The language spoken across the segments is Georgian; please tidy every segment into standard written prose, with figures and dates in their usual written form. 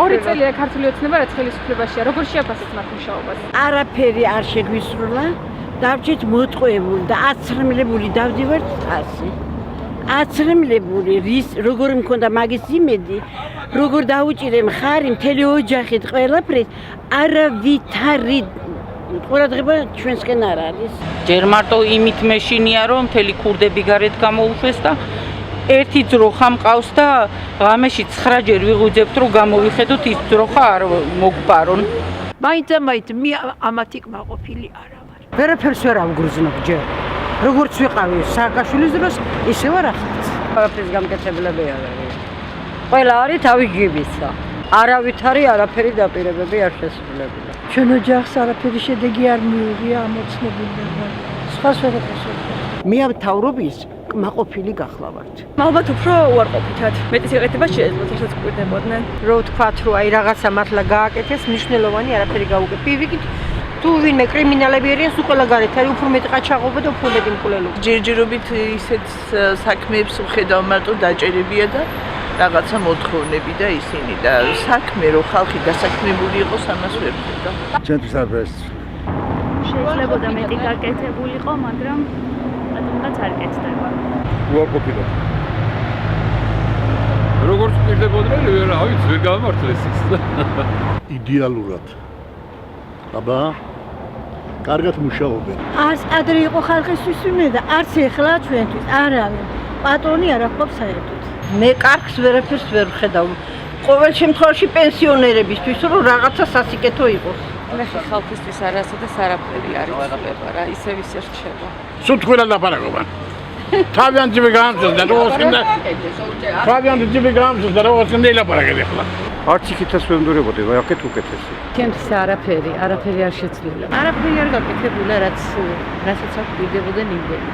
2 წელია ქართული ოცნება რაც ხელისუფლებაშია. როგორ შეაფასეთ მათ მუშაობას? არაფერი არ შეგვისრულა. დავჭით მოტყუებული და აცრემლებული დავდივართ ასე. აცრემლებული როგორ მქონდა მაგის იმედი, როგორ დაუჭირე მხარი მთელი ოჯახით ყველაფრით, არავითარი ყურადღება ჩვენსკენ არ არის. ჯერ მარტო იმით მეშინია რომ მთელი ქურდები გარეთ გამოუშვეს და ერთი ძროხა მყავს და ღამეში 9 ჯერ ვიღვიძებთ რომ გამოვიხედოთ ის ძროხა არ მოგპარონ. მაინც მე ამათი კმაყოფილი არა ვარ. ვერაფერს ვერ ავგრძნობ ჯერ. როგორც ვიყავი სააკაშვილის დროს, ისე ვარ ახაც. არაფრის გამკეთებლები არ არის. ყველა არის თავი ჯიბისა. არავითარი არაფერი დაპირებები არ შესრულებულა. ჩვენ ოჯახს არაფერი შედეგი არ მიუღია ამ ოცნებიდან. სხვა ვერაფერს ვერ ვარ. მე ამ თავრობის კმაყოფილი გახლავართ. ალბათ უფრო უარყოფითად. მეტის იღეთება შეეძლოთ, რასაც კვირდებოდნენ. რო ვთქვათ, რომ აი რაღაცა მართლა გააკეთეს, მნიშვნელოვანი არაფერი გაუგებ. პირიქით თუ ვინმე კრიმინალები არიან, სულ ყველა გარეთ არის, უფრო მეტი ყაჩაღობა და უფრო მეტი მკვლელობა. ჯერჯერობით ისეთ საქმეებს ვხედავ მარტო დაჭერებია და რაღაცა მოთხოვნები და ისინი და საქმე რო ხალხი დასაქმებული იყოს, ამას ვერ ვხედავ. ჩვენთვის არაფერს შეიძლებოდა მეტი გაკეთებულიყო, მაგრამ რატომღაც არ კეთდება. უარყოფილად. როგორც პირდებოდნენ, რა ვიცი, ვერ გამართლეს ის. იდეალურად. აბა კარგად მუშაობენ. არც ადრე იყო ხალხისთვის ვინმე და არც ეხლა ჩვენთვის არავინ. პატრონი არ აქვს საერთოდ. მე კარგს ვერაფერს ვერ ვხედავ. ყოველ შემთხვევაში პენსიონერებისთვის რომ რაღაცა სასიკეთო იყოს. ნახე ხალხისთვის არასოდეს არაფერი არ იცვლება რა, ისევ ისე რჩება. სულ თქვენ დაფარაგობენ. თავიანთ ჯიბი გამწევს და როგორ თავიანთ ჯიბი გამწევს და როგორ ილაპარაკეთ ახლა. არც იქითაც ვერ მდურებოდი, აქეთ უკეთესი. ჩემთვის არაფერი არ შეცვლილა. არაფერი არ გაკეთებულა, რასაც აქ ვიდებოდნენ იმდენი.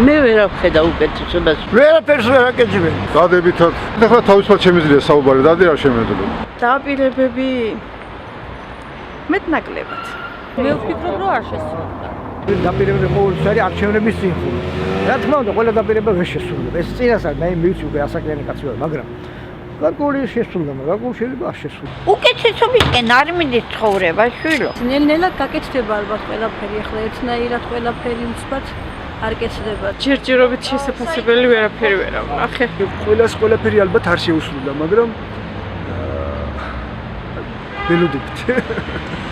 მე ვერ ვხედავ უკეთესობას. ვერაფერს ვერ აკეთებენ. დადებითად. ახლა თავისუფლად შემიძლია საუბარი, დადი რა შემეძლება. დაპირებები მეტნაკლებად. მე ვფიქრობ რომ არ შესრულდა. დაპირებები ყოველთვის არის არჩევნების წინხული. რა თქმა უნდა, ყველა დაპირება ვერ შესრულდება. ეს წინასწარ მე მივიცი უკვე ასაკიანი კაცი ვარ, მაგრამ გარკვეული შესრულდა, გარკვეული შეიძლება არ შესრულდეს. უკეთესობისკენ არ მიდის ცხოვრება, შვილო. ნელ-ნელად გაკეთდება ალბათ ყველაფერი, ახლა ერთნაირად ყველაფერი უცბად არ კეთდება. ჯერჯერობით შესაძლებელი ვერაფერი ვერ ავნახე. ყველას ყველაფერი ალბათ არ შეუსრულდა, მაგრამ ველოდებით.